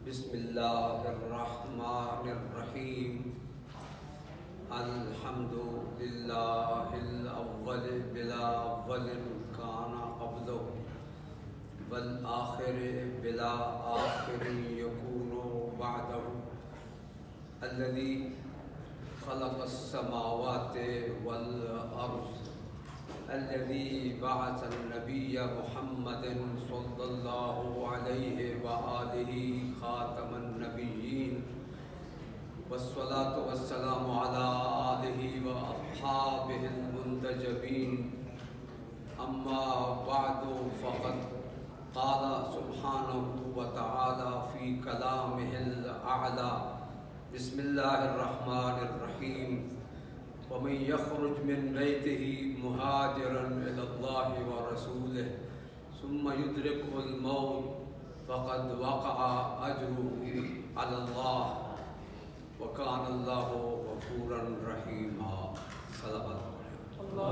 بسم اللہ الرحمن الرحیم الحمد للہ الاول بلا اول کان قبلہ والآخر بلا آخر یکون بعدہ الذی خلق السماوات والارض الذي بعث النبي محمد صلى الله عليه وآله خاتم النبيين والصلاة والسلام على آله وأصحابه المنتجبين أما بعد فقد قال سبحانه وتعالى في كلامه الأعلى بسم الله الرحمن الرحيم ومن يخرج من بيته مهاجرا إلى الله ورسوله ثم يدركه الموت فقد وقع أجره على الله وكان الله غفورا رحيما صدق الله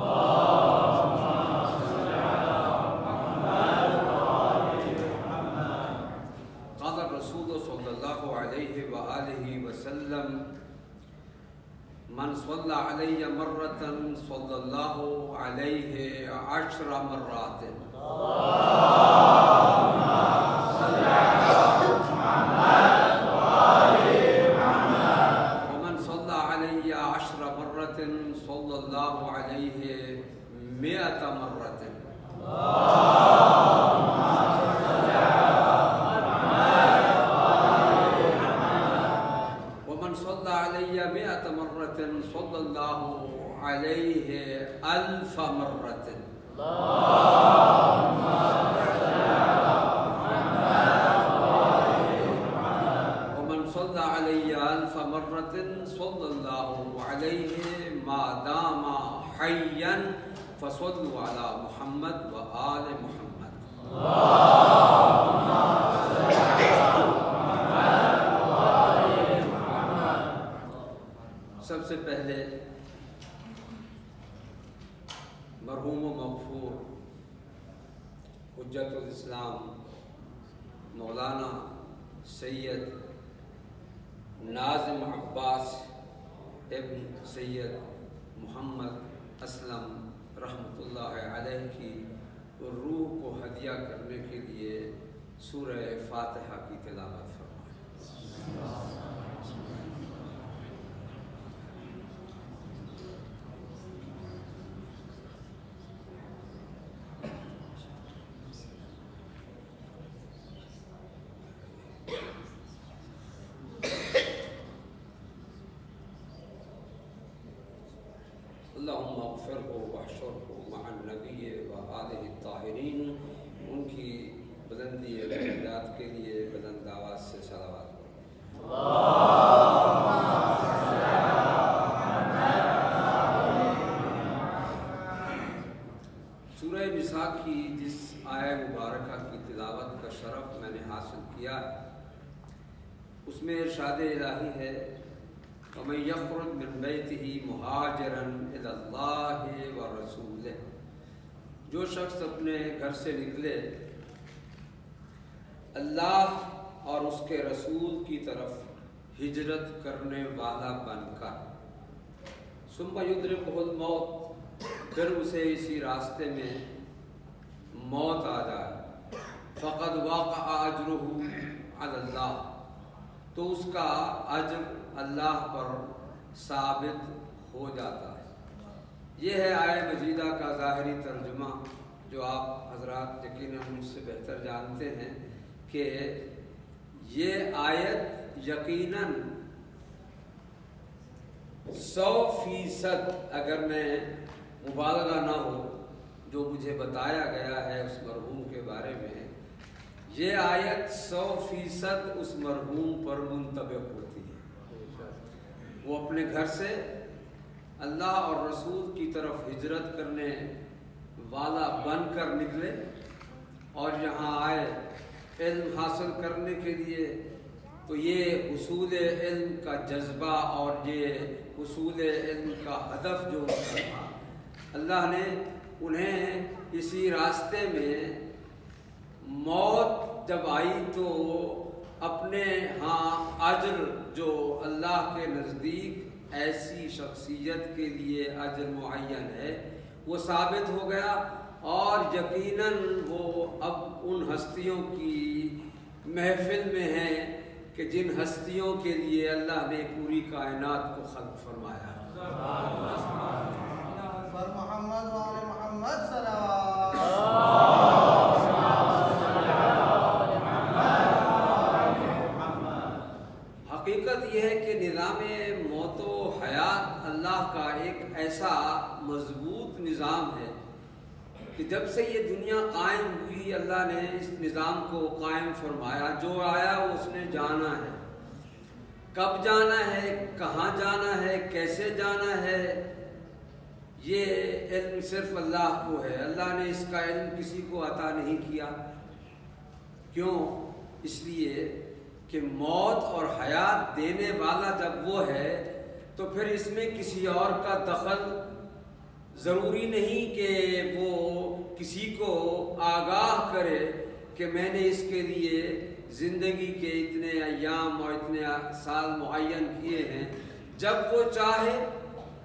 قال الرسول صلى الله عليه وآله وسلم من صلى علي مرة صلى الله عليه 10 مرات اللهم صل على محمد وآل محمد ومن صلى علي 10 مرات صلى الله عليه 100 مرة اللهم صل على محمد وآل محمد ومن صلى علي 100 مرة صلى الله عليه 1000 مرة اللهم صل على محمد وآل محمد ومن صلى علي 1000 مرة صلى الله عليه ما دام حيا فصلوا على محمد وآل محمد اللهم صل على محمد وآل محمد سب سے پہلے مرحوم و مغفور حجت الاسلام مولانا سید ناظم عباس ابن سید محمد اسلم رحمۃ اللہ علیہ کی روح کو ہدیہ کرنے کے لیے سورہ فاتحہ کی تلاوت فرمائیں۔ اللہم اغفرہ واحشرہ مع النبی وآلہ الطاہرین۔ ان کی بلندی درجات کے لیے بلند آواز سے صلوات پڑھیں۔ سورہ نساء کی جس آیہ مبارکہ کی تلاوت کا شرف میں نے حاصل کیا اس میں ارشاد الہی ہے وَمَن يَخْرُجْ مِن بَيْتِهِ مُهَاجِرًا إِلَى اللَّهِ وَرَسُولِهِ، جو شخص اپنے گھر سے نکلے اللہ اور اس کے رسول کی طرف ہجرت کرنے والا بن کر ثُمَّ يُدْرِكُهُ الْمَوْتُ، پھر اسے اسی راستے میں موت آ جائے فَقَدْ وَقَعَ أَجْرُهُ عَلَى اللَّهِ، تو اس کا اجر اللہ پر ثابت ہو جاتا ہے۔ یہ ہے آیہ مجیدہ کا ظاہری ترجمہ جو آپ حضرات یقیناً مجھ سے بہتر جانتے ہیں کہ یہ آیت یقیناً 100% اگر میں مبالغہ نہ ہو جو مجھے بتایا گیا ہے اس مرحوم کے بارے میں، یہ آیت 100% اس مرحوم پر منطبق ہوتی ہے۔ وہ اپنے گھر سے اللہ اور رسول کی طرف ہجرت کرنے والا بن کر نکلے اور یہاں آئے علم حاصل کرنے کے لیے، تو یہ حصول علم کا جذبہ اور یہ حصول علم کا ہدف جو تھا، اللہ نے انہیں اسی راستے میں موت جب آئی تو اپنے ہاں اجر جو اللہ کے نزدیک ایسی شخصیت کے لیے اجر معین ہے وہ ثابت ہو گیا، اور یقیناً وہ اب ان ہستیوں کی محفل میں ہیں کہ جن ہستیوں کے لیے اللہ نے پوری کائنات کو خلق فرمایا۔ محمد وعلى محمد صلوات۔ حقیقت یہ ہے کہ نظام موت و حیات اللہ کا ایک ایسا مضبوط نظام ہے کہ جب سے یہ دنیا قائم ہوئی اللہ نے اس نظام کو قائم فرمایا۔ جو آیا وہ اس نے جانا ہے، کب جانا ہے، کہاں جانا ہے، کیسے جانا ہے، یہ علم صرف اللہ کو ہے۔ اللہ نے اس کا علم کسی کو عطا نہیں کیا۔ کیوں؟ اس لیے کہ موت اور حیات دینے والا جب وہ ہے تو پھر اس میں کسی اور کا دخل ضروری نہیں کہ وہ کسی کو آگاہ کرے کہ میں نے اس کے لیے زندگی کے اتنے ایام اور اتنے سال معین کیے ہیں۔ جب وہ چاہے،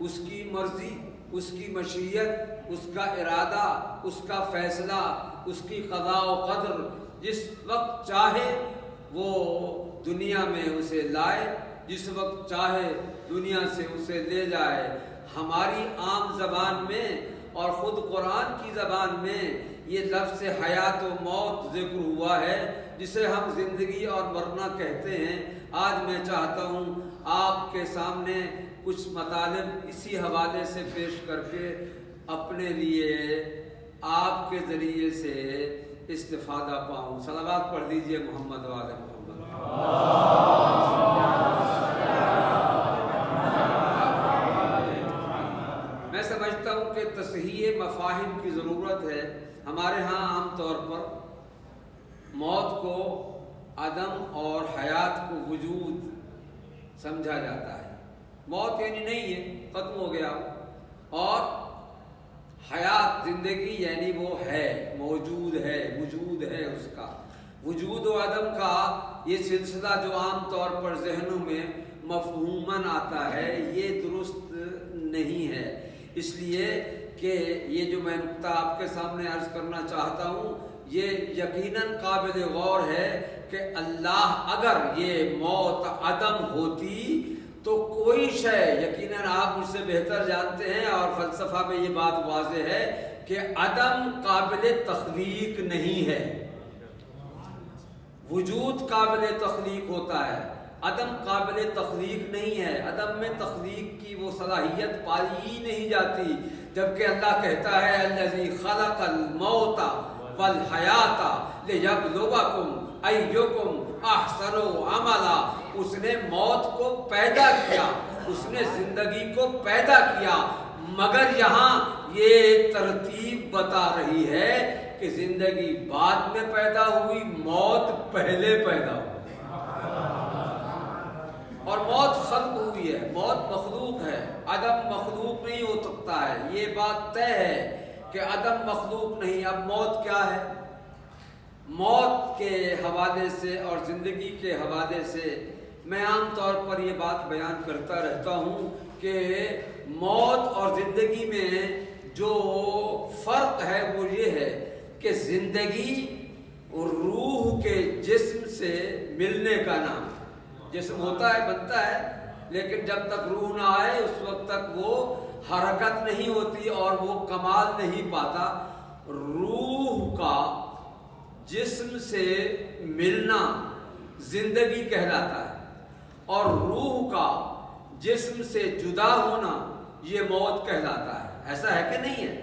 اس کی مرضی، اس کی مشیت، اس کا ارادہ، اس کا فیصلہ، اس کی قضاء و قدر، جس وقت چاہے وہ دنیا میں اسے لائے، جس وقت چاہے دنیا سے اسے لے جائے۔ ہماری عام زبان میں اور خود قرآن کی زبان میں یہ لفظ حیات و موت ذکر ہوا ہے، جسے ہم زندگی اور مرنا کہتے ہیں۔ آج میں چاہتا ہوں آپ کے سامنے کچھ مطالب اسی حوالے سے پیش کر کے اپنے لیے آپ کے ذریعے سے استفادہ پاؤں۔ صلوات پڑھ دیجئے محمد وعلى محمد۔ میں سمجھتا ہوں کہ تصحیح مفاہیم کی ضرورت ہے۔ ہمارے ہاں عام طور پر موت کو عدم اور حیات کو وجود سمجھا جاتا ہے۔ موت یعنی نہیں ہے، ختم ہو گیا، اور حیات زندگی یعنی وہ ہے، موجود ہے، وجود ہے اس کا۔ وجود و عدم کا یہ سلسلہ جو عام طور پر ذہنوں میں مفہوماً آتا ہے یہ درست نہیں ہے، اس لیے کہ یہ جو میں نقطہ آپ کے سامنے عرض کرنا چاہتا ہوں یہ یقیناً قابل غور ہے کہ اللہ اگر یہ موت عدم ہوتی تو کوئی شے، یقیناً آپ مجھ سے بہتر جانتے ہیں اور فلسفہ میں یہ بات واضح ہے کہ عدم قابل تخلیق نہیں ہے، وجود قابل تخلیق ہوتا ہے، عدم قابل تخلیق نہیں ہے۔ عدم میں تخلیق کی وہ صلاحیت پائی ہی نہیں جاتی، جبکہ اللہ کہتا ہے الذی خلق الموت والحیات لیبلوکم ایکم احسن عملا۔ اس نے موت کو پیدا کیا، اس نے زندگی کو پیدا کیا، مگر یہاں یہ ترتیب بتا رہی ہے کہ زندگی بعد میں پیدا ہوئی، موت پہلے پیدا ہوئی، اور موت خلق ہوئی ہے، موت مخلوق ہے، عدم مخلوق نہیں ہو سکتا ہے۔ یہ بات طے ہے کہ عدم مخلوق نہیں۔ اب موت کیا ہے؟ موت کے حوالے سے اور زندگی کے حوالے سے میں عام طور پر یہ بات بیان کرتا رہتا ہوں کہ موت اور زندگی میں جو فرق ہے وہ یہ ہے کہ زندگی روح کے جسم سے ملنے کا نام ہے۔ جسم ہوتا ہے، بنتا ہے، لیکن جب تک روح نہ آئے اس وقت تک وہ حرکت نہیں ہوتی اور وہ کمال نہیں پاتا۔ روح کا جسم سے ملنا زندگی کہلاتا ہے، اور روح کا جسم سے جدا ہونا یہ موت کہلاتا ہے۔ ایسا ہے کہ نہیں ہے؟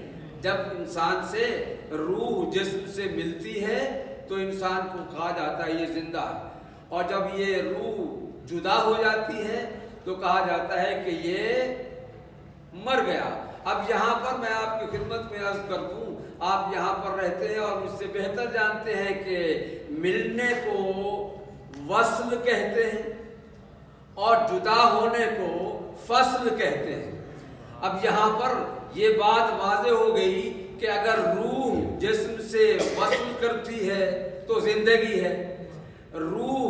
جب انسان سے روح جسم سے ملتی ہے تو انسان کو کہا جاتا ہے یہ زندہ ہے، اور جب یہ روح جدا ہو جاتی ہے تو کہا جاتا ہے کہ یہ مر گیا۔ اب یہاں پر میں آپ کی خدمت میں عرض کر دوں، آپ یہاں پر رہتے ہیں اور مجھ سے بہتر جانتے ہیں کہ ملنے کو وصل کہتے ہیں اور جدا ہونے کو فصل کہتے ہیں۔ اب یہاں پر یہ بات واضح ہو گئی کہ اگر روح جسم سے وصل کرتی ہے تو زندگی ہے، روح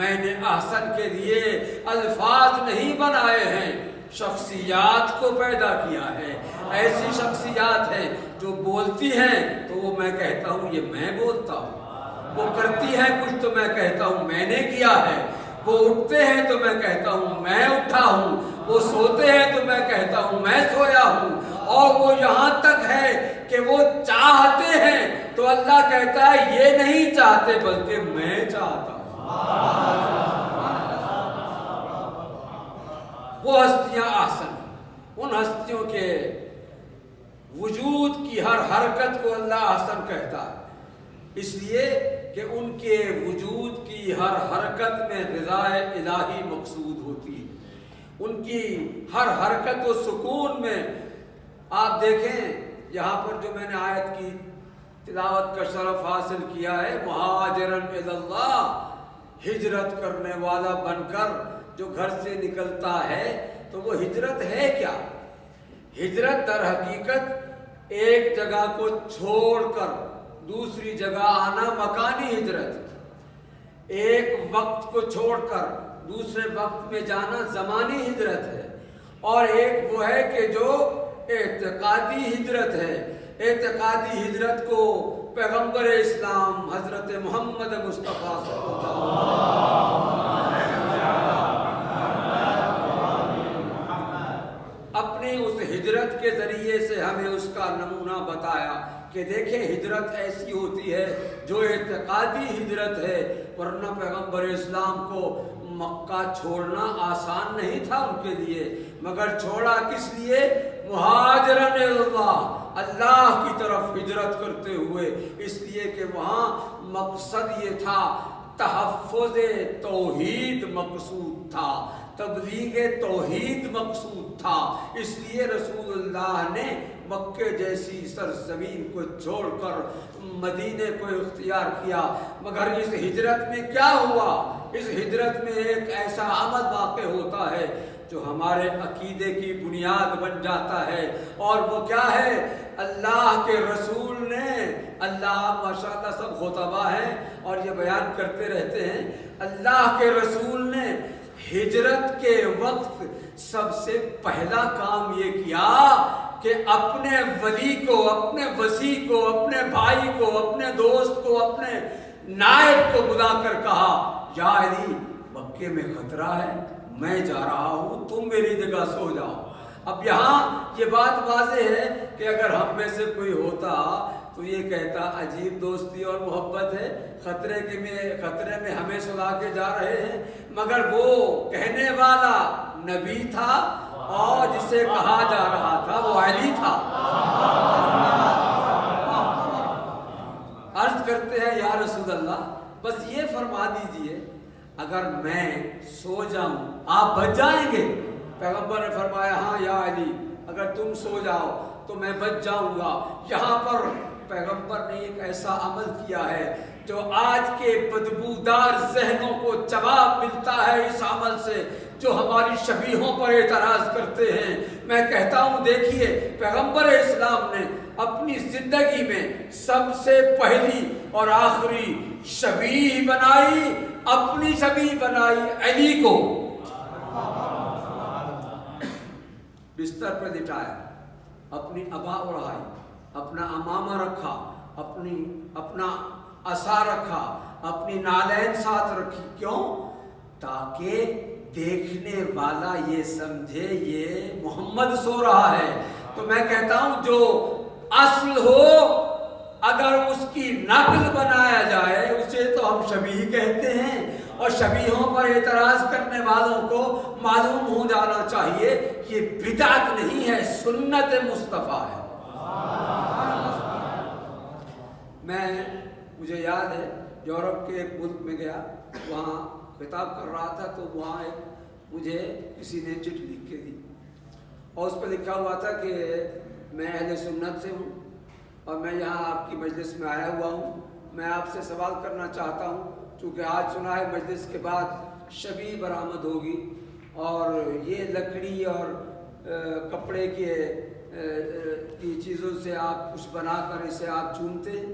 میں نے احسن کے لیے الفاظ نہیں بنائے ہیں، شخصیات کو پیدا کیا ہے۔ ایسی شخصیات ہیں جو بولتی ہیں تو وہ میں کہتا ہوں یہ میں بولتا ہوں، وہ کرتی ہے کچھ تو میں کہتا ہوں میں نے کیا ہے، وہ اٹھتے ہیں تو میں کہتا ہوں میں اٹھا ہوں، وہ سوتے ہیں تو میں کہتا ہوں میں سویا ہوں، اور وہ یہاں تک ہے کہ وہ چاہتے ہیں تو اللہ کہتا ہے یہ نہیں چاہتے بلکہ میں چاہتا ہوں۔ وہ ہستیاں احسن، ان ہستیوں کے وجود کی ہر حرکت کو اللہ احسن کہتا ہے، اس لیے کہ ان کے وجود کی ہر حرکت میں رضائے الہی مقصود ہوتی ہے، ان کی ہر حرکت و سکون میں۔ آپ دیکھیں یہاں پر جو میں نے آیت کی تلاوت کا شرف حاصل کیا ہے، مہاجرن الی اللہ، ہجرت کرنے والا بن کر جو گھر سے نکلتا ہے تو وہ ہجرت ہے کیا؟ ہجرت در حقیقت ایک جگہ کو چھوڑ کر دوسری جگہ آنا مکانی ہجرت، ایک وقت کو چھوڑ کر دوسرے وقت میں جانا زمانی ہجرت ہے، اور ایک وہ ہے کہ جو اعتقادی ہجرت ہے۔ اعتقادی ہجرت کو پیغمبر اسلام حضرت محمد مصطفیٰ صلی اللہ علیہ وسلم اپنی اس ہجرت کے ذریعے سے ہمیں اس کا نمونہ بتایا کہ دیکھیں ہجرت ایسی ہوتی ہے جو اعتقادی ہجرت ہے، ورنہ پیغمبر اسلام کو مکہ چھوڑنا آسان نہیں تھا ان کے لیے، مگر چھوڑا کس لیے؟ مہاجرن اللہ، اللہ کی طرف ہجرت کرتے ہوئے، اس لیے کہ وہاں مقصد یہ تھا، تحفظ توحید مقصود تھا، تبلیغ توحید مقصود تھا، اس لیے رسول اللہ نے مکے جیسی سرزمین کو چھوڑ کر مدینے کو اختیار کیا۔ مگر اس ہجرت میں کیا ہوا؟ اس ہجرت میں ایک ایسا عمل واقع ہوتا ہے جو ہمارے عقیدے کی بنیاد بن جاتا ہے، اور وہ کیا ہے؟ اللہ کے رسول نے، اللہ ماشاءاللہ سب خطبہ ہیں اور یہ بیان کرتے رہتے ہیں، اللہ کے رسول نے ہجرت کے وقت سب سے پہلا کام یہ کیا کہ اپنے ولی کو، اپنے وصی کو، اپنے بھائی کو، اپنے دوست کو، اپنے نائب کو بلا کر کہا یا علی مکے میں خطرہ ہے، میں جا رہا ہوں، تم میری جگہ سو جاؤ۔ اب یہاں یہ بات واضح ہے کہ اگر ہم میں سے کوئی ہوتا تو یہ کہتا عجیب دوستی اور محبت ہے، خطرے میں ہمیں سلا کے جا رہے ہیں، مگر وہ کہنے والا نبی تھا اور جسے کہا جا رہا تھا وہ علی تھا۔ عرض کرتے ہیں یا رسول اللہ بس یہ فرما دیجئے اگر میں سو جاؤں آپ بچ جائیں گے؟ پیغمبر نے فرمایا ہاں یا علی اگر تم سو جاؤ تو میں بچ جاؤں گا۔ یہاں پر پیغمبر نے ایک ایسا عمل کیا ہے جو آج کے بدبودار ذہنوں کو جواب ملتا ہے اس عمل سے، جو ہماری شبیہوں پر اعتراض کرتے ہیں۔ میں کہتا ہوں دیکھیے پیغمبر اسلام نے اپنی زندگی میں سب سے پہلی اور آخری شبیہ بنائی، اپنی شبیہ بنائی علی کو، بستر پہ لٹایا، اپنی عبا اڑائی، اپنا امامہ رکھا، اپنا عصا رکھا، اپنی نالین ساتھ رکھی۔ کیوں؟ تاکہ دیکھنے والا یہ سمجھے یہ محمد سو رہا ہے۔ تو میں کہتا ہوں جو اصل ہو اگر اس کی نقل بنایا جائے اسے تو ہم شبیہ کہتے ہیں، اور شبیہوں پر اعتراض کرنے والوں کو معلوم ہو جانا چاہیے یہ بدعت نہیں ہے، سنت مصطفیٰ ہے۔ مجھے یاد ہے یورپ کے ایک ملک میں گیا، وہاں خطاب کر رہا تھا تو وہاں مجھے کسی نے چٹھی لکھ کے دی اور اس پہ لکھا ہوا تھا کہ میں اہل سنت سے ہوں اور میں یہاں آپ کی مجلس میں آیا ہوا ہوں، میں آپ سے سوال کرنا چاہتا ہوں چونکہ آج سنا ہے مجلس کے بعد شبیہ برآمد ہوگی اور یہ لکڑی اور کپڑے کی چیزوں سے آپ کچھ بنا کر اسے آپ چومتے ہیں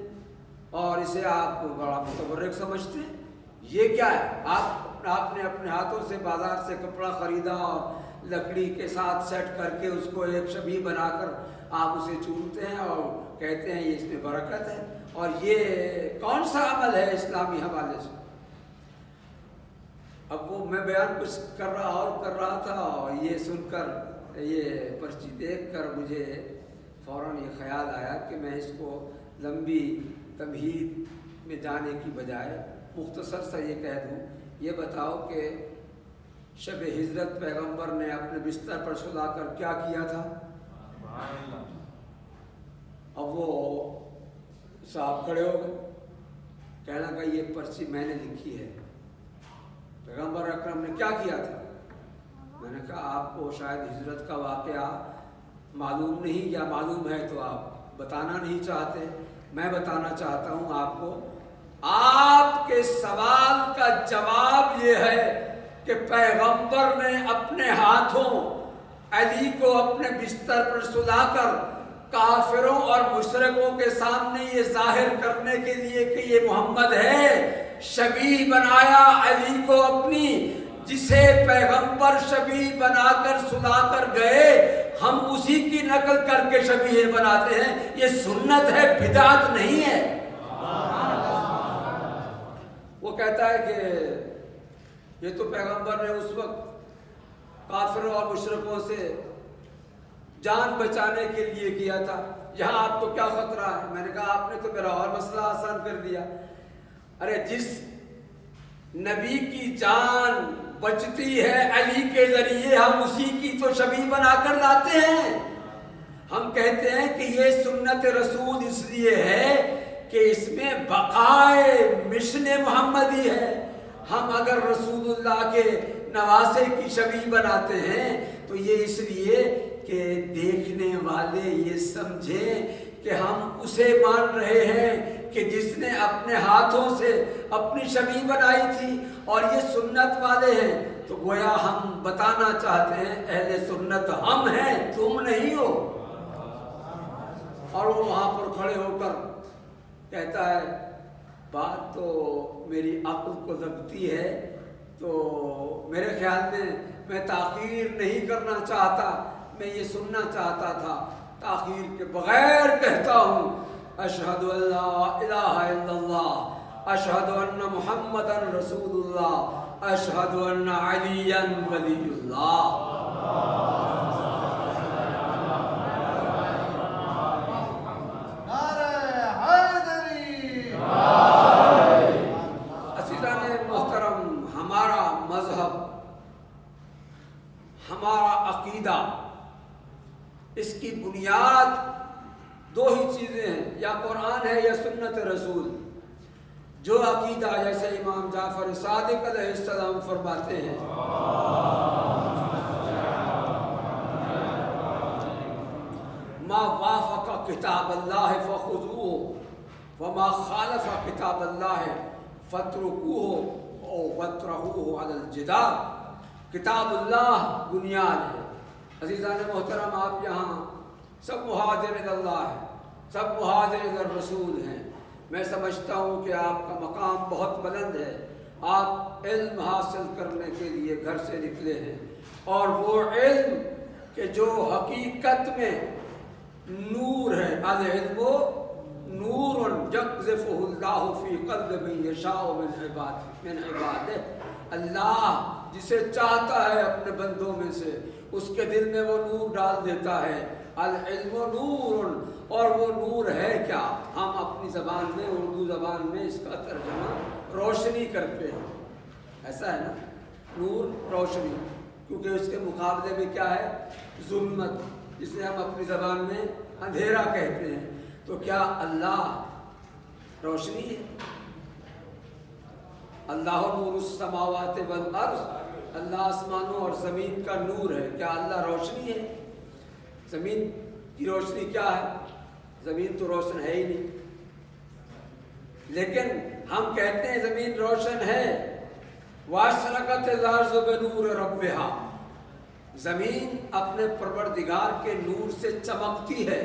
اور اسے آپ بڑا متبرک سمجھتے ہیں، یہ کیا ہے؟ آپ نے اپنے ہاتھوں سے بازار سے کپڑا خریدا اور لکڑی کے ساتھ سیٹ کر کے اس کو ایک شبیہ بنا کر آپ اسے چومتے ہیں اور کہتے ہیں یہ اس میں برکت ہے، اور یہ کون سا عمل ہے اسلامی حوالے سے؟ اب وہ میں بیان کچھ کر رہا تھا اور یہ سن کر، یہ پرچی دیکھ کر مجھے فوراً یہ خیال آیا کہ میں اس کو لمبی تمہید میں جانے کی بجائے مختصر سا یہ کہہ دوں، یہ بتاؤ کہ شب ہجرت پیغمبر نے اپنے بستر پر سلا کر کیا کیا تھا؟ اب وہ صاحب کھڑے ہو گئے، کہنا کہ یہ پرچی میں نے لکھی ہے، پیغمبر اکرم نے کیا کیا تھا؟ میں نے کہا آپ کو شاید ہجرت کا واقعہ معلوم نہیں، یا معلوم ہے تو آپ بتانا نہیں چاہتے، میں بتانا چاہتا ہوں آپ کو۔ آپ کے سوال کا جواب یہ ہے کہ پیغمبر نے اپنے ہاتھوں علی کو اپنے بستر پر سلا کر کافروں اور مشرکوں کے سامنے یہ ظاہر کرنے کے لیے کہ یہ محمد ہے، شبیہ بنایا علی کو اپنی، جسے پیغمبر شبیہ بنا کر سلا کر گئے، ہم اسی کی نقل کر کے شبیہ بناتے ہیں۔ یہ سنت ہے، بدعت نہیں ہے۔ وہ کہتا ہے کہ یہ تو پیغمبر نے اس وقت کافروں اور مشرکوں سے جان بچانے کے لیے کیا تھا، یہاں آپ کو کیا خطرہ ہے؟ میں نے کہا آپ نے تو میرا اور مسئلہ آسان کر دیا۔ ارے جس نبی کی جان بچتی ہے علی کے ذریعے، ہم اسی کی تو شبیہ بنا کر لاتے ہیں۔ ہم کہتے ہیں کہ یہ سنت رسول اس لیے ہے کہ اس میں بقائے مشن محمدی ہے۔ ہم اگر رسول اللہ کے نواسے کی شبیہ بناتے ہیں تو یہ اس لیے کہ دیکھنے والے یہ سمجھیں کہ ہم اسے مان رہے ہیں کہ جس نے اپنے ہاتھوں سے اپنی شبیہ بنائی تھی، اور یہ سنت والے ہیں، تو گویا ہم بتانا چاہتے ہیں اہل سنت ہم ہیں، تم نہیں ہو۔ اور وہ وہاں پر کھڑے ہو کر کہتا ہے بات تو میری عقل کو لگتی ہے، تو میرے خیال میں تاخیر نہیں کرنا چاہتا، میں یہ سننا چاہتا تھا، تاخیر کے بغیر کہتا ہوں اشہد ان لا الہ الا اللہ، اشہد ان محمدا رسول اللہ، اشہد ان علیٰ ولی اللہ۔ ہمارا عقیدہ، اس کی بنیاد دو ہی چیزیں ہیں، یا قرآن ہے یا سنت رسول۔ جو عقیدہ جیسے امام جعفر صادق علیہ السلام فرماتے ہیں ما وافق کتاب اللہ فخذوہ وما خالف کتاب اللہ فاترکوہ او واترہوہ علی الجدار۔ کتاب اللہ بنیاد ہے۔ عزیزان محترم، آپ یہاں سب مہاجر اللہ ہیں، سب مہاجر الرسول ہیں۔ میں سمجھتا ہوں کہ آپ کا مقام بہت بلند ہے، آپ علم حاصل کرنے کے لیے گھر سے نکلے ہیں، اور وہ علم کہ جو حقیقت میں نور ہے، العلم نور یقذفہ اللہ فی قلب من یشاء من عبادہ۔ اللہ جسے چاہتا ہے اپنے بندوں میں سے اس کے دل میں وہ نور ڈال دیتا ہے۔ العلم نور، اور وہ نور ہے کیا؟ ہم اپنی زبان میں، اردو زبان میں اس کا ترجمہ روشنی کرتے ہیں، ایسا ہے نا، نور روشنی، کیونکہ اس کے مقابلے میں کیا ہے؟ ظلمت، جسے ہم اپنی زبان میں اندھیرا کہتے ہیں۔ تو کیا اللہ روشنی ہے؟ اللہ نور السماوات والارض، اللہ آسمانوں اور زمین کا نور ہے۔ کیا اللہ روشنی ہے؟ زمین کی روشنی کیا ہے؟ زمین تو روشن ہے ہی نہیں، لیکن ہم کہتے ہیں زمین روشن ہے۔ وَأَشْرَقَتِ الْأَرْضُ بِنُورِ رَبِّهَا، زمین اپنے پروردگار کے نور سے چمکتی ہے،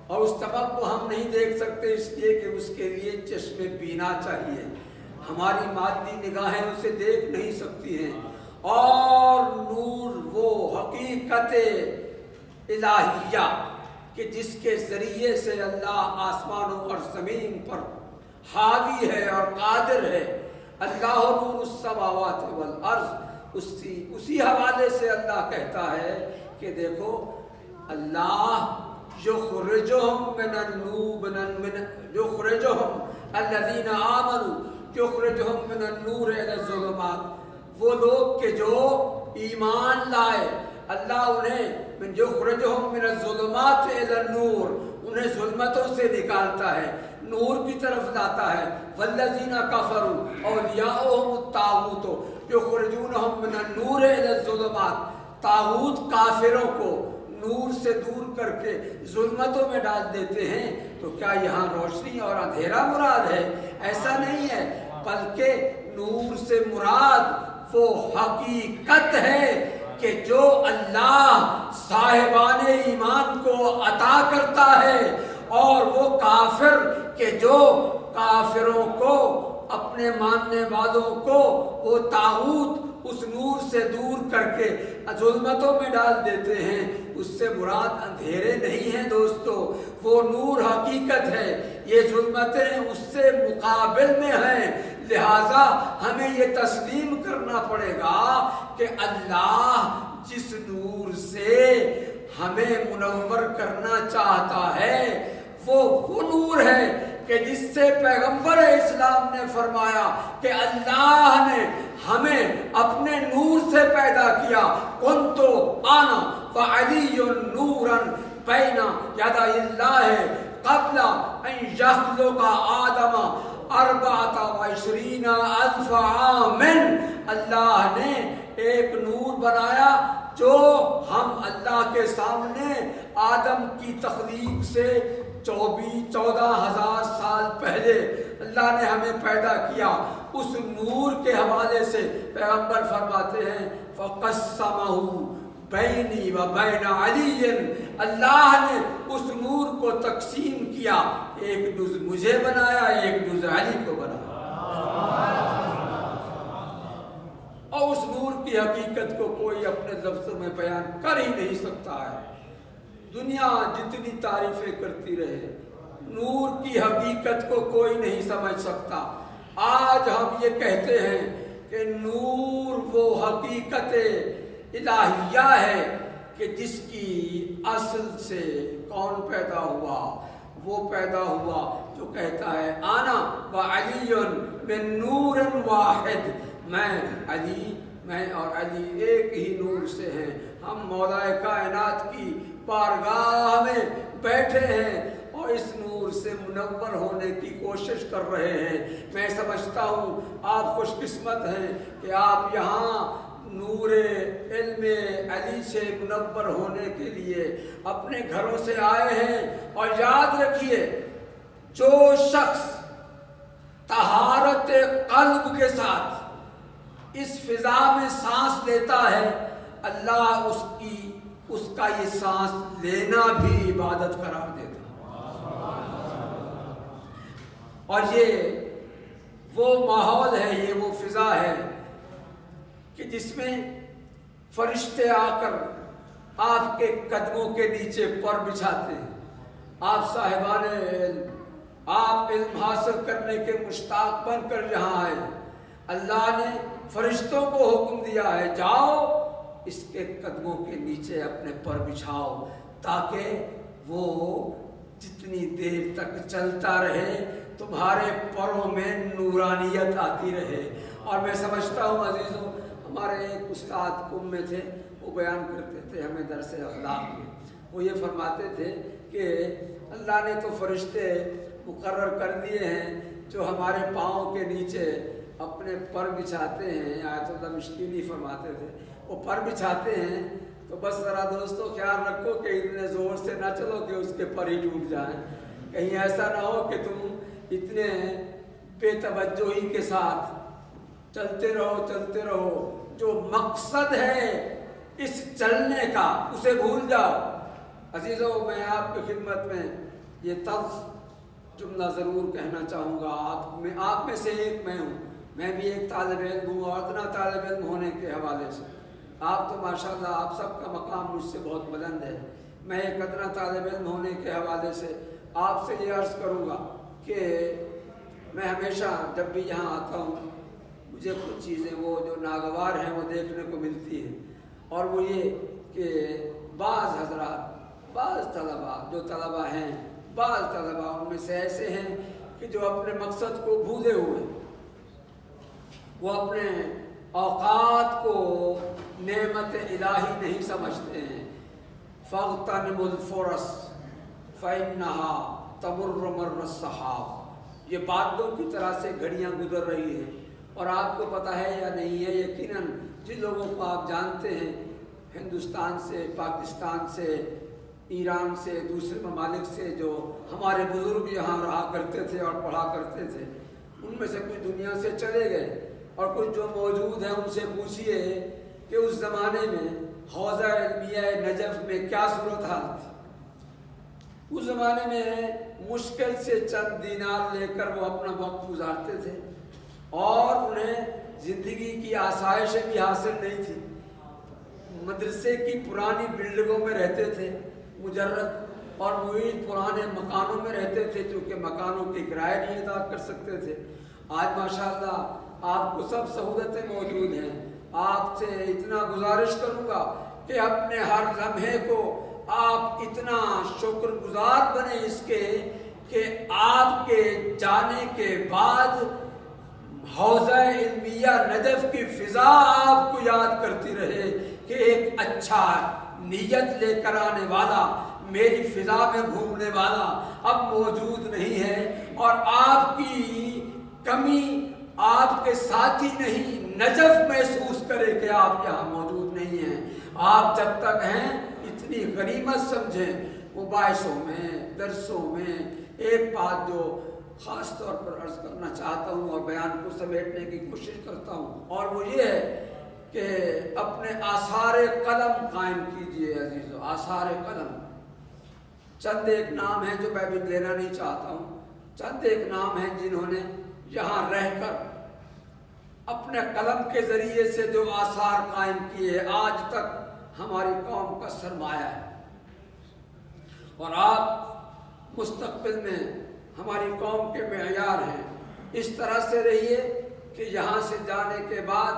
اور اس چمک کو ہم نہیں دیکھ سکتے، اس لیے کہ اس کے لیے چشم بینا چاہیے۔ ہماری مادی نگاہیں اسے دیکھ نہیں سکتی ہیں، اور نور وہ حقیقت الہیہ کہ جس کے ذریعے سے اللہ آسمانوں اور زمین پر حاوی ہے اور قادر ہے۔ اللہ نور السماوات والارض، اسی حوالے سے اللہ کہتا ہے کہ دیکھو اللہ یخرجہم من النور، یخرجہم الذین آمنوا یخرجہم من النور الی الظلمات، وہ لوگ کہ جو ایمان لائے اللہ انہیں یخرجہم من الظلمات الی النور، انہیں ظلمتوں سے نکالتا ہے، نور کی طرف لاتا ہے۔ والذین کفروا اولیاؤہم الطاغوت یخرجونہم من النور الی الظلمات، طاغوت کافروں کو نور سے دور کر کے ظلمتوں میں ڈال دیتے ہیں۔ تو کیا یہاں روشنی اور اندھیرا مراد ہے؟ ایسا نہیں ہے، بلکہ نور سے مراد وہ حقیقت ہے کہ جو اللہ صاحبان ایمان کو عطا کرتا ہے، اور وہ کافر کہ جو کافروں کو، اپنے ماننے والوں کو وہ طاغوت اس نور سے دور کر کے ظلمتوں میں ڈال دیتے ہیں، اس سے مراد اندھیرے نہیں ہیں دوستو، وہ نور حقیقت ہے، یہ ظلمتیں اس سے مقابل میں ہیں۔ لہٰذا ہمیں یہ تسلیم کرنا پڑے گا کہ اللہ جس نور سے ہمیں منور کرنا چاہتا ہے وہ نور ہے کہ جس سے پیغمبر اسلام نے فرمایا کہ اللہ نے ہمیں اپنے نور سے پیدا کیا۔ کنت انا وعلی نورا بین یدی اللہ قبل ان یخلق آدم 24,000 عام، اللہ نے ایک نور بنایا جو ہم اللہ کے سامنے آدم کی تخلیق سے 14,000 سال پہلے اللہ نے ہمیں پیدا کیا۔ اس نور کے حوالے سے پیغمبر فرماتے ہیں فَقَسَّمَهُ بینی و بین علی، اللہ نے اس نور کو تقسیم کیا، ایک جز مجھے بنایا، ایک جز علی کو بنایا، اور اس نور کی حقیقت کو کوئی اپنے لفظوں میں بیان کر ہی نہیں سکتا ہے۔ دنیا جتنی تعریفیں کرتی رہے، نور کی حقیقت کو کوئی نہیں سمجھ سکتا۔ آج ہم یہ کہتے ہیں کہ نور وہ حقیقت الہیہ ہے کہ جس کی اصل سے کون پیدا ہوا؟ وہ پیدا ہوا جو کہتا ہے آنا وعلی من نور واحد، میں اور علی ایک ہی نور سے ہیں، ہم مولا کائنات کی بارگاہ میں بیٹھے ہیں اور اس نور سے منور ہونے کی کوشش کر رہے ہیں۔ میں سمجھتا ہوں آپ خوش قسمت ہیں کہ آپ یہاں نور علم علی سے منور ہونے کے لیے اپنے گھروں سے آئے ہیں۔ اور یاد رکھیے، جو شخص طہارت قلب کے ساتھ اس فضا میں سانس لیتا ہے، اللہ اس کا یہ سانس لینا بھی عبادت قرار دیتا ہے۔ اور یہ وہ ماحول ہے، یہ وہ فضا ہے کہ جس میں فرشتے آ کر آپ کے قدموں کے نیچے پر بچھاتے ہیں۔ آپ صاحبان علم، آپ علم حاصل کرنے کے مشتاق بن کر یہاں آئے، اللہ نے فرشتوں کو حکم دیا ہے جاؤ اس کے قدموں کے نیچے اپنے پر بچھاؤ، تاکہ وہ جتنی دیر تک چلتا رہے تمہارے پروں میں نورانیت آتی رہے۔ اور میں سمجھتا ہوں عزیزوں، ہمارے ایک استاد قم میں تھے، وہ بیان کرتے تھے ہمیں درس اخلاق میں، وہ یہ فرماتے تھے کہ اللہ نے تو فرشتے مقرر کر دیے ہیں جو ہمارے پاؤں کے نیچے اپنے پر بچھاتے ہیں۔ آیت اللہ مشکینی فرماتے تھے وہ پر بچھاتے ہیں تو بس ذرا دوستو خیال رکھو کہ اتنے زور سے نہ چلو کہ اس کے پر ہی ٹوٹ جائیں، کہیں ایسا نہ ہو کہ تم اتنے بے توجہی کے ساتھ چلتے رہو، جو مقصد ہے اس چلنے کا اسے بھول جاؤ۔ عزیزوں، میں آپ کی خدمت میں یہ طرز جملہ ضرور کہنا چاہوں گا، آپ میں سے ایک میں ہوں، میں بھی ایک طالب علم ہوں اور اتنا طالب علم ہونے کے حوالے سے آپ تو ماشاءاللہ آپ سب کا مقام مجھ سے بہت بلند ہے، میں ایک ادنا طالب علم ہونے کے حوالے سے آپ سے یہ عرض کروں گا کہ میں ہمیشہ جب بھی یہاں آتا ہوں مجھے کچھ چیزیں وہ جو ناگوار ہیں وہ دیکھنے کو ملتی ہیں، اور وہ یہ کہ بعض حضرات، بعض طلباء جو طلباء ہیں، بعض طلباء ان میں سے ایسے ہیں کہ جو اپنے مقصد کو بھولے ہوئے، وہ اپنے اوقات کو نعمت الہی نہیں سمجھتے ہیں۔ فَاغْتَنِمُوا الْفُرَصَ فَإِنَّهَا تَمُرُّ مَرَّ السَّحَابِ، یہ بادلوں کی طرح سے گھڑیاں گزر رہی ہیں، اور آپ کو پتہ ہے یا نہیں ہے، یقیناً جن لوگوں کو آپ جانتے ہیں ہندوستان سے، پاکستان سے، ایران سے، دوسرے ممالک سے جو ہمارے بزرگ یہاں رہا کرتے تھے اور پڑھا کرتے تھے، ان میں سے کچھ دنیا سے چلے گئے، اور کچھ جو موجود ہیں ان سے پوچھئے کہ اس زمانے میں حوزہ علمیہ نجف میں کیا صورتحال تھی۔ اس زمانے میں مشکل سے چند دینار لے کر وہ اپنا وقت گزارتے تھے، اور انہیں زندگی کی آسائشیں بھی حاصل نہیں تھی۔ مدرسے کی پرانی بلڈنگوں میں رہتے تھے مجرد، اور محیط پرانے مکانوں میں رہتے تھے کیونکہ مکانوں کے کرائے نہیں ادا کر سکتے تھے۔ آج ماشاءاللہ آپ کو سب سہولتیں موجود ہیں، آپ سے اتنا گزارش کروں گا کہ اپنے ہر لمحے کو آپ اتنا شکر گزار بنیں اس کے کہ آپ کے جانے کے بعد حوزہ علمیہ نجف کی فضا آپ کو یاد کرتی رہے کہ ایک اچھا نیت لے کر آنے والا، میری فضا میں گھومنے والا اب موجود نہیں ہے، اور آپ کی کمی آپ کے ساتھی نہیں نجف محسوس کرے کہ آپ یہاں موجود نہیں ہیں۔ آپ جب تک ہیں اتنی غنیمت سمجھیں۔ مباحثوں میں، درسوں میں ایک بات جو خاص طور پر عرض کرنا چاہتا ہوں اور بیان کو سمیٹنے کی کوشش کرتا ہوں، اور وہ یہ ہے کہ اپنے آثار قلم قائم کیجئے عزیزو، آثار قلم۔ چند ایک نام ہیں جو میں بھی لینا نہیں چاہتا ہوں، چند ایک نام ہیں جنہوں نے یہاں رہ کر اپنے قلم کے ذریعے سے جو آثار قائم کیے آج تک ہماری قوم کا سرمایہ ہے، اور آپ مستقبل میں ہماری قوم کے معیار ہیں۔ اس طرح سے رہیے کہ یہاں سے جانے کے بعد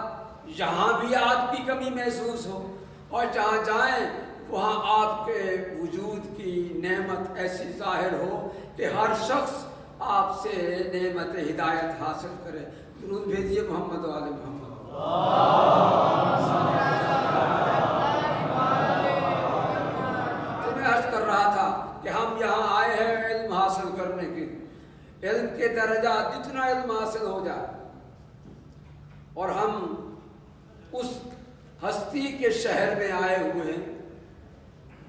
یہاں بھی آپ کی کمی محسوس ہو، اور جہاں جائیں وہاں آپ کے وجود کی نعمت ایسی ظاہر ہو کہ ہر شخص آپ سے نعمت ہدایت حاصل کرے۔ درود بھیجیے محمد و آل محمد۔ تو میں عرض کر رہا تھا کہ ہم یہاں آئے ہیں علم حاصل کرنے کے، علم کے درجات جتنا علم حاصل ہو جائے، اور ہم اس ہستی کے شہر میں آئے ہوئے ہیں۔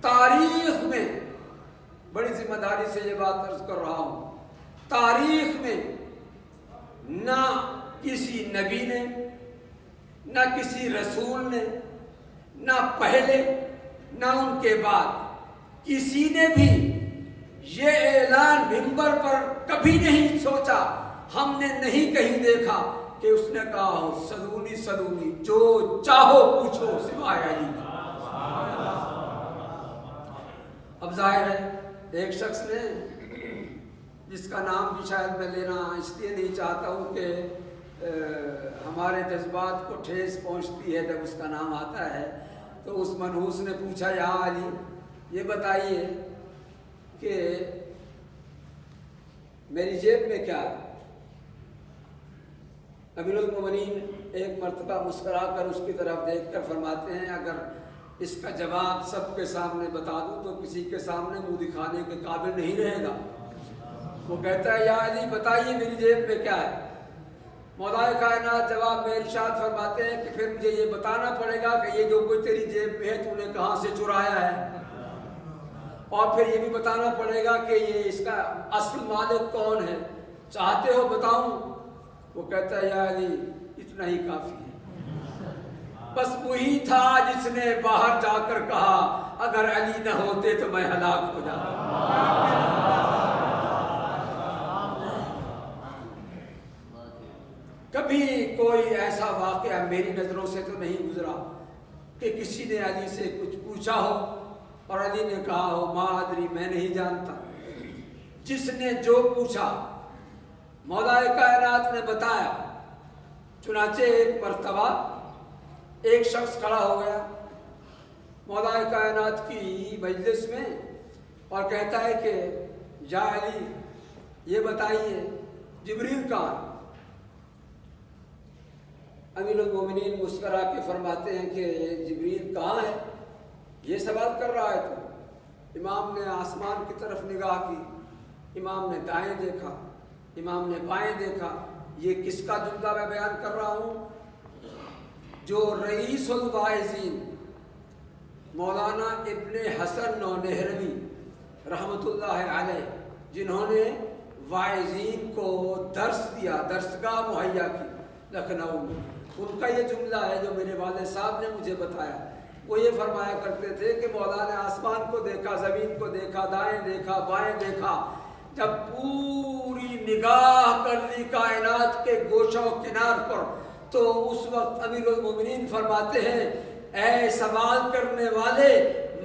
تاریخ میں بڑی ذمہ داری سے یہ بات عرض کر رہا ہوں، تاریخ میں نہ کسی نبی نے، نہ کسی رسول نے، نہ پہلے نہ ان کے بعد کسی نے بھی یہ اعلان منبر پر کبھی نہیں سوچا، ہم نے نہیں کہیں دیکھا کہ اس نے کہا ہو سلونی سلونی جو چاہو پوچھو سوائے علی۔ اب ظاہر ہے ایک شخص نے، جس کا نام بھی شاید میں لینا اس لیے نہیں چاہتا ہوں کہ ہمارے جذبات کو ٹھیس پہنچتی ہے جب اس کا نام آتا ہے، تو اس منحوس نے پوچھا یا علی یہ بتائیے کہ میری جیب میں کیا ہے؟ امیر المومنین ایک مرتبہ مسکرا کر اس کی طرف دیکھ کر فرماتے ہیں اگر اس کا جواب سب کے سامنے بتا دوں تو کسی کے سامنے منہ دکھانے کے قابل نہیں رہے گا۔ وہ کہتا ہے یا علی بتائیے میری جیب میں کیا ہے؟ مولا کائنات جواب میں ارشاد فرماتے ہیں کہ پھر مجھے یہ بتانا پڑے گا کہ یہ جو کوئی تیری جیب میں ہے تو نے کہاں سے چرایا ہے، اور پھر یہ بھی بتانا پڑے گا کہ یہ اس کا اصل مالک کون ہے، چاہتے ہو بتاؤں؟ وہ کہتا ہے یا علی اتنا ہی کافی ہے۔ بس وہی تھا جس نے باہر جا کر کہا اگر علی نہ ہوتے تو میں ہلاک ہو جاتا۔ کبھی کوئی ایسا واقعہ میری نظروں سے تو نہیں گزرا کہ کسی نے علی سے کچھ پوچھا ہو اور علی نے کہا ہو ما ادری، میں نہیں جانتا۔ جس نے جو پوچھا مولا کائنات نے بتایا۔ چنانچہ ایک مرتبہ ایک شخص کھڑا ہو گیا مولا کائنات کی مجلس میں اور کہتا ہے کہ یا علی یہ بتائیے جبریل کہاں ہے؟ امیر المومنین مسکرا کے فرماتے ہیں کہ جبریل کہاں ہے، یہ سوال کر رہا ہے تو امام نے آسمان کی طرف نگاہ کی، امام نے دائیں دیکھا، امام نے بائیں دیکھا۔ یہ کس کا جملہ میں بیان کر رہا ہوں؟ جو رئیس الواعظین مولانا ابن حسن نونہروی رحمۃ اللہ علیہ، جنہوں نے واعظین کو درس دیا، درسگاہ مہیا کی لکھنؤ میں، ان کا یہ جملہ ہے جو میرے والد صاحب نے مجھے بتایا۔ وہ یہ فرمایا کرتے تھے کہ مولا نے آسمان کو دیکھا، زمین کو دیکھا، دائیں دیکھا، بائیں دیکھا، جب پوری نگاہ کر لی کائنات کے گوشہ و کنار پر، تو اس وقت امیر المومنین فرماتے ہیں اے سوال کرنے والے،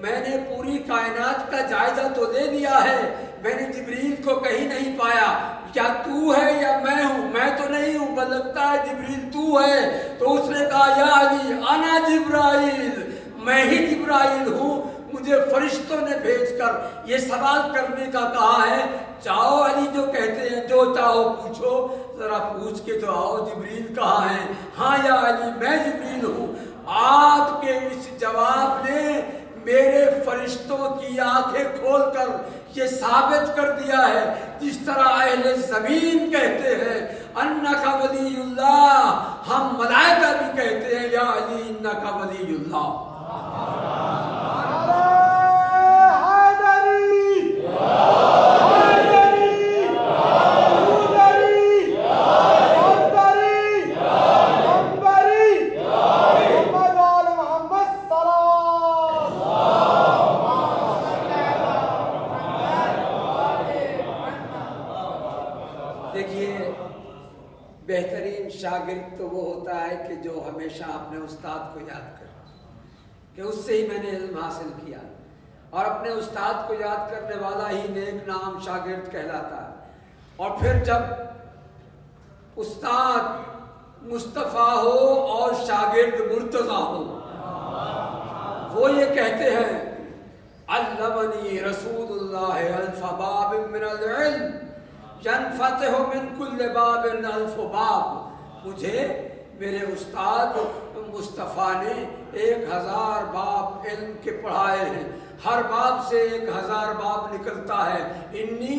میں نے پوری کائنات کا جائزہ تو دے دیا ہے، میں نے جبریل کو کہیں نہیں پایا، کیا تو ہے یا میں ہوں؟ میں تو نہیں ہوں، بل لگتا ہے جبریل تو ہے۔ تو اس نے کہا یا علی انا جبرائیل، میں ہی جبرائیل ہوں، مجھے فرشتوں نے بھیج کر یہ سوال کرنے کا کہا ہے۔ چاہو علی جو کہتے ہیں جو چاہو پوچھو، ذرا پوچھ کے تو آؤ جبریل کہاں ہے؟ ہاں یا علی میں جبریل ہوں۔ آپ کے اس جواب نے میرے فرشتوں کی آنکھیں کھول کر یہ ثابت کر دیا ہے، جس طرح اہل زمین کہتے ہیں انکا ولی اللہ، ہم ملائکہ بھی کہتے ہیں یا علی انکا ولی اللہ۔ بہترین شاگرد تو وہ ہوتا ہے کہ جو ہمیشہ اپنے استاد کو یاد کرے کہ اس سے ہی میں نے علم حاصل کیا، اور اپنے استاد کو یاد کرنے والا ہی نیک نام شاگرد کہلاتا ہے۔ اور پھر جب استاد مصطفیٰ ہو اور شاگرد مرتضیٰ ہو، وہ یہ کہتے ہیں علمنی رسول اللہ الف باب من العلم ینفتح من کل باب الف باب، مجھے میرے استاد مصطفیٰ نے 1000 باب علم کے پڑھائے ہیں، ہر باب سے 1000 باب نکلتا ہے۔ انی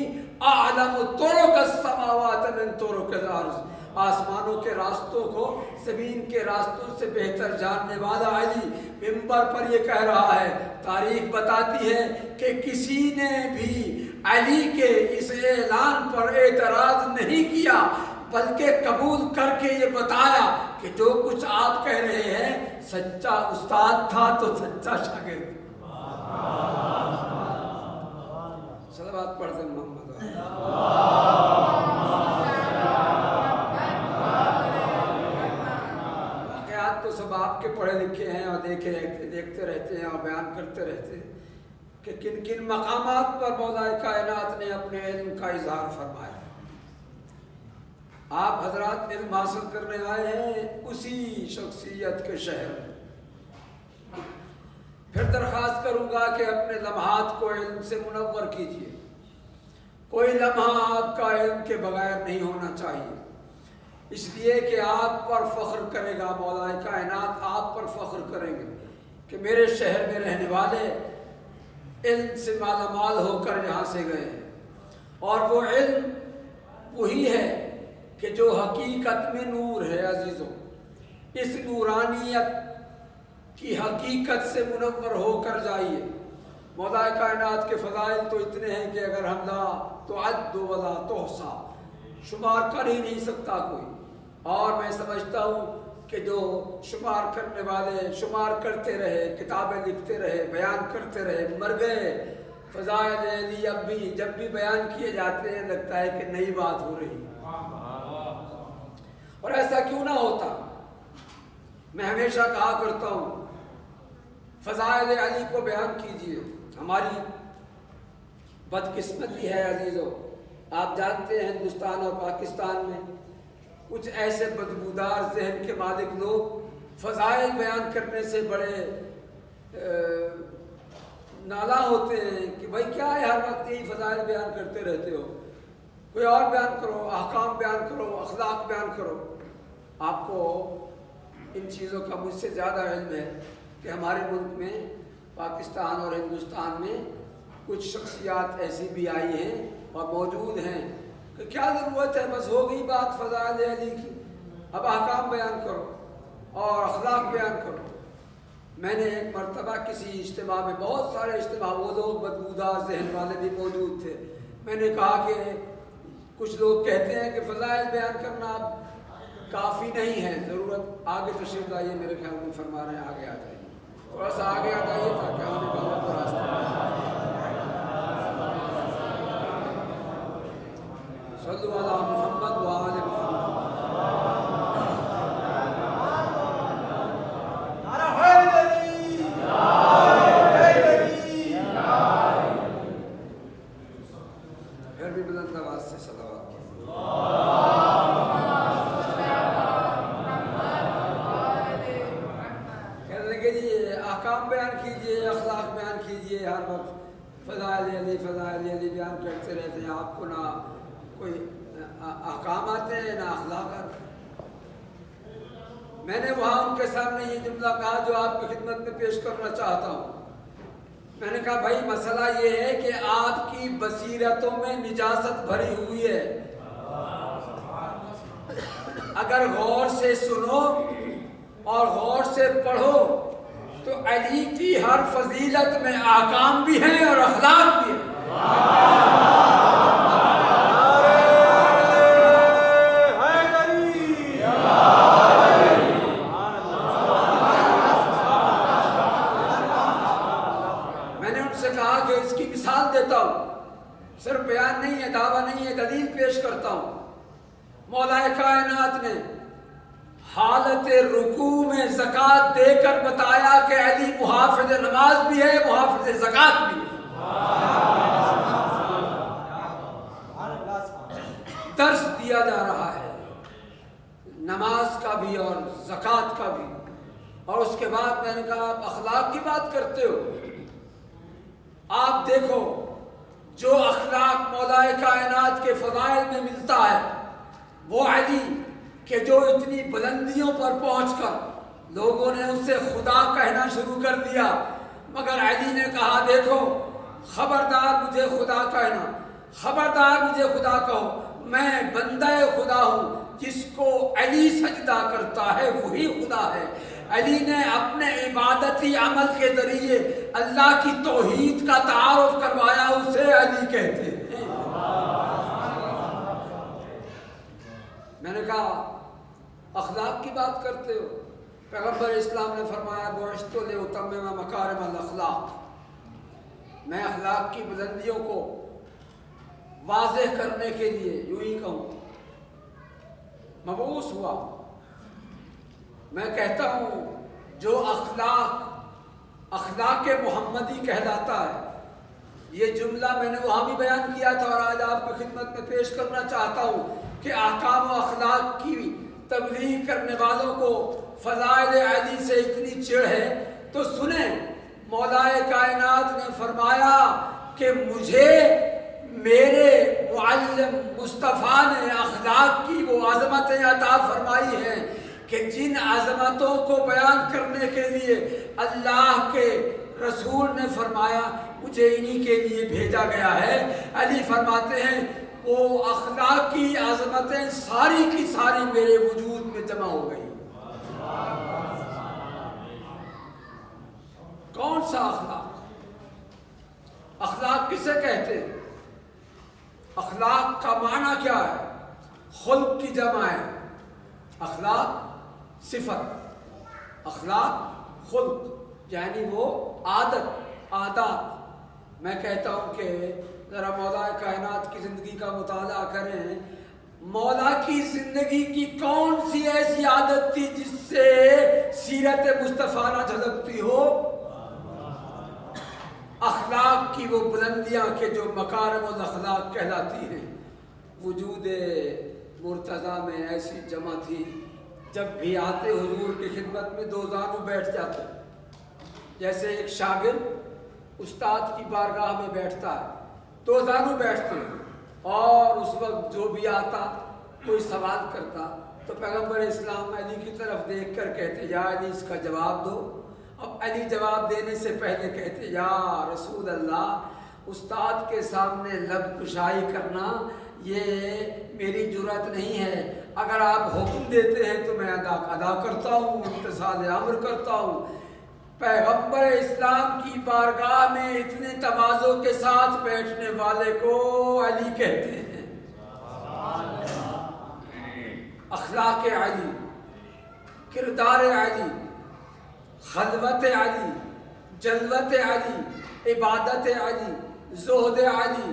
اعلم طرق السماوات من طرق الارض، آسمانوں کے راستوں کو زمین کے راستوں سے بہتر جاننے والا علی ممبر پر یہ کہہ رہا ہے۔ تاریخ بتاتی ہے کہ کسی نے بھی علی کے اس اعلان پر اعتراض نہیں کیا، بلکہ قبول کر کے یہ بتایا کہ جو کچھ آپ کہہ رہے ہیں سچا استاد تھا تو سچا شاگرد۔ صلوات پڑھتے محمد۔ واقعات تو سب آپ کے پڑھے لکھے ہیں اور دیکھتے رہتے ہیں اور بیان کرتے رہتے ہیں کہ کن کن مقامات پر مولا کائنات نے اپنے علم کا اظہار فرمایا۔ آپ حضرات علم حاصل کرنے آئے ہیں اسی شخصیت کے شہر میں۔ پھر درخواست کروں گا کہ اپنے لمحات کو علم سے منور کیجیے، کوئی لمحہ آپ کا علم کے بغیر نہیں ہونا چاہیے، اس لیے کہ آپ پر فخر کرے گا مولا کائنات، آپ پر فخر کریں گے کہ میرے شہر میں رہنے والے علم سے مالا مال ہو کر یہاں سے گئے ہیں، اور وہ علم وہی ہے کہ جو حقیقت میں نور ہے۔ عزیزوں، اس نورانیت کی حقیقت سے منور ہو کر جائیے۔ مولا کائنات کے فضائل تو اتنے ہیں کہ اگر ہم لا تعد ولا تحصى، شمار کر ہی نہیں سکتا کوئی، اور میں سمجھتا ہوں کہ جو شمار کرنے والے شمار کرتے رہے، کتابیں لکھتے رہے، بیان کرتے رہے، مر گئے۔ فضائل علی اب بھی جب بھی بیان کیے جاتے ہیں لگتا ہے کہ نئی بات ہو رہی ہے۔ اور ایسا کیوں نہ ہوتا؟ میں ہمیشہ کہا کرتا ہوں فضائل علی کو بیان کیجئے۔ ہماری بدقسمتی ہے عزیزو، آپ جانتے ہیں ہندوستان اور پاکستان میں کچھ ایسے بدبودار ذہن کے مالک لوگ فضائل بیان کرنے سے بڑے نالا ہوتے ہیں کہ بھائی کیا ہے ہر وقت یہی فضائل بیان کرتے رہتے ہو، کوئی اور بیان کرو، احکام بیان کرو، اخلاق بیان کرو۔ آپ کو ان چیزوں کا مجھ سے زیادہ علم ہے کہ ہمارے ملک میں پاکستان اور ہندوستان میں کچھ شخصیات ایسی بھی آئی ہیں اور موجود ہیں کہ کیا ضرورت ہے، بس ہو گئی بات فضائل علی کی، اب احکام بیان کرو اور اخلاق بیان کرو۔ میں نے ایک مرتبہ کسی اجتماع میں، بہت سارے اجتماع، وہ لوگ بدبودار ذہن والے بھی موجود تھے، میں نے کہا کہ کچھ لوگ کہتے ہیں کہ فضائل بیان کرنا اب کافی نہیں ہے، ضرورت آگے تشریف لائیے، میرے خیال میں فرما رہے ہیں آگے آ جائیے، تھوڑا سا آگے آ جائیے تاکہ آنے کا وقت راستہ صلو علی محمد و آل محمد۔ پھر بھی بلند آواز سے صلوات کہنے لگے جی احکام بیان کیجئے، اخلاق بیان کیجئے، ہر وقت فضائل علی بیان کرتے رہتے ہیں، آپ کو نہ کوئی احکام آتے ہیں نہ اخلاق آتے ہیں۔ میں نے وہاں ان کے سامنے یہ جملہ کہا جو آپ کی خدمت میں پیش کرنا چاہتا ہوں۔ میں نے کہا بھائی مسئلہ یہ ہے کہ آپ کی بصیرتوں میں نجاست بھری ہوئی ہے، اگر غور سے سنو اور غور سے پڑھو تو علی کی ہر فضیلت میں احکام بھی ہیں اور اخلاق بھی ہیں۔ میں نے ان سے کہا کہ اس کی مثال دیتا ہوں، صرف بیان نہیں ہے، دعویٰ نہیں ہے، دلیل پیش کرتا ہوں۔ مولا کائنات نے حالت رکوع میں زکوٰۃ دے کر بتایا کہ علی محافظ نماز بھی ہے، محافظ زکوٰۃ بھی ہے۔ درس دیا جا رہا ہے نماز کا بھی اور زکوٰۃ کا بھی، اور اس کے بعد میں نے کہا آپ اخلاق کی بات کرتے ہو، آپ دیکھو جو اخلاق مولا کائنات کے فضائل میں ملتا ہے وہ علی کہ جو اتنی بلندیوں پر پہنچ کر لوگوں نے اسے خدا کہنا شروع کر دیا، مگر علی نے کہا دیکھو خبردار مجھے خدا کہنا، خبردار مجھے خدا کہو، میں بندہ خدا ہوں، جس کو علی سجدہ کرتا ہے وہی خدا ہے۔ علی نے اپنے عبادتی عمل کے ذریعے اللہ کی توحید کا تعارف کروایا، اسے علی کہتے ہیں۔ میں نے کہا اخلاق کی بات کرتے ہو، پیغمبر اسلام نے فرمایا بعثت لأتمم مکارم الاخلاق، میں اخلاق کی بلندیوں کو واضح کرنے کے لیے یوں ہی کہوں مبعوث ہوا۔ میں کہتا ہوں جو اخلاق محمدی کہلاتا ہے، یہ جملہ میں نے وہاں بھی بیان کیا تھا اور آج آپ کی خدمت میں پیش کرنا چاہتا ہوں کہ احکام و اخلاق کی تبلیغ کرنے والوں کو فضائل علی سے اتنی چڑ ہے تو سنیں، مولا کائنات نے فرمایا کہ مجھے میرے معلم مصطفیٰ نے اخلاق کی وہ عظمتیں عطا فرمائی ہیں کہ جن عظمتوں کو بیان کرنے کے لیے اللہ کے رسول نے فرمایا مجھے انہی کے لیے بھیجا گیا ہے۔ علی فرماتے ہیں وہ اخلاق کی عظمتیں ساری کی ساری میرے وجود میں جمع ہو گئی۔ کون سا اخلاق؟ اخلاق کسے کہتے ہیں؟ اخلاق کا معنی کیا ہے؟ خلق کی جمع ہے، اخلاق صفت، اخلاق خلق یعنی وہ عادات۔ میں کہتا ہوں کہ ذرا مولا کائنات کی زندگی کا مطالعہ کریں، مولا کی زندگی کی کون سی ایسی عادت تھی جس سے سیرت مصطفیٰ نہ جھلکتی ہو؟ اخلاق کی وہ بلندیاں کہ جو مکارم الاخلاق کہلاتی ہیں، وجود مرتضیٰ میں ایسی جمع تھی، جب بھی آتے حضور کی خدمت میں دو زانو بیٹھ جاتے، جیسے ایک شاگرد استاد کی بارگاہ میں بیٹھتا ہے، دو زانو بیٹھتے ہیں، اور اس وقت جو بھی آتا کوئی سوال کرتا تو پیغمبر اسلام علی کی طرف دیکھ کر کہتے یا علی اس کا جواب دو۔ اب علی جواب دینے سے پہلے کہتے یا رسول اللہ، استاد کے سامنے لب کشائی کرنا یہ میری جرأت نہیں ہے، اگر آپ حکم دیتے ہیں تو میں ادا کرتا ہوں، امتثال امر کرتا ہوں۔ پیغمبر اسلام کی بارگاہ میں اتنے تواضع کے ساتھ بیٹھنے والے کو علی کہتے ہیں۔ اخلاق علی، کردار علی، خلوت علی، جلوت علی، عبادت علی، زہد علی،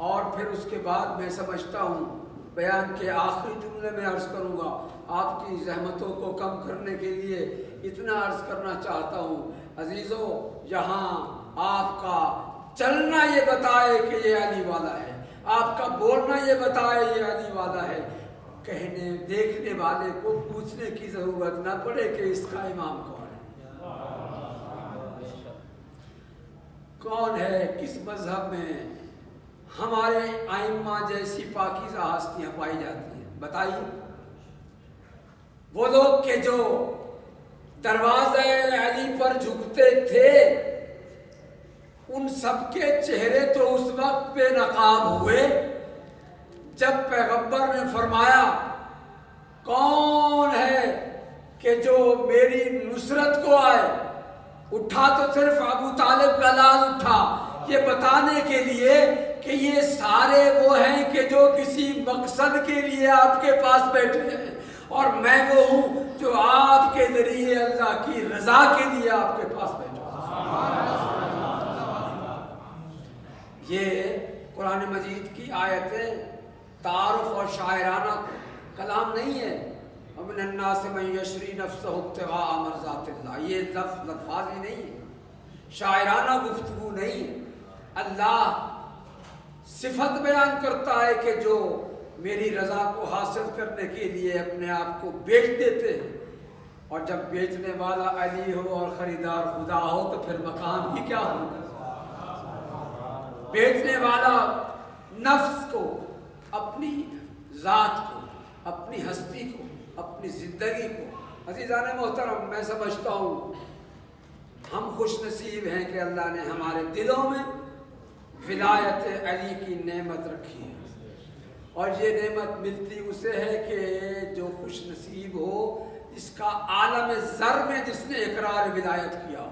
اور پھر اس کے بعد میں سمجھتا ہوں بیان کے آخری جملے میں عرض کروں گا، آپ کی زحمتوں کو کم کرنے کے لیے اتنا عرض کرنا چاہتا ہوں عزیزوں، یہاں آپ کا چلنا یہ بتائے کہ یہ علی والا ہے، آپ کا بولنا یہ بتائے یہ علی والا ہے، کہنے دیکھنے والے کو پوچھنے کی ضرورت نہ پڑے کہ اس کا امام کون ہے، کون ہے، کس مذہب میں ہمارے ائمہ جیسی پاکیزہ ہستیاں پائی جاتی ہیں، بتائیے۔ وہ لوگ کہ جو دروازہ علی پر جھکتے تھے، ان سب کے چہرے تو اس وقت بے نقاب ہوئے جب پیغمبر نے فرمایا کون ہے کہ جو میری نصرت کو آئے، اٹھا تو صرف ابو طالب کا لال اٹھا، یہ بتانے کے لیے کہ یہ سارے وہ ہیں کہ جو کسی مقصد کے لیے آپ کے پاس بیٹھے ہیں، اور میں وہ ہوں جو آپ کے ذریعے اللہ کی رضا کے لیے آپ کے پاس بیٹھا ہوں۔ یہ قرآن مجید کی آیتیں تعارف اور شاعرانہ کلام نہیں ہے، وَمِنَ النَّاسِ مَن يَشْرِي نَفْسَهُ ابْتِغَاءَ مَرْضَاتِ اللَّهِ، یہ لفظ الفاظ ہی نہیں ہے، شاعرانہ گفتگو نہیں ہے۔ اللہ صفت بیان کرتا ہے کہ جو میری رضا کو حاصل کرنے کے لیے اپنے آپ کو بیچ دیتے ہیں، اور جب بیچنے والا علی ہو اور خریدار خدا ہو تو پھر مقام ہی کیا ہوگا۔ بیچنے والا نفس کو، اپنی ذات کو، اپنی ہستی کو، اپنی زندگی کو۔ عزیزان محترم، میں سمجھتا ہوں ہم خوش نصیب ہیں کہ اللہ نے ہمارے دلوں میں ولایت علی کی نعمت رکھی ہے، اور یہ نعمت ملتی اسے ہے کہ جو خوش نصیب ہو، جس کا عالم ذر میں جس نے اقرار ولایت کیا۔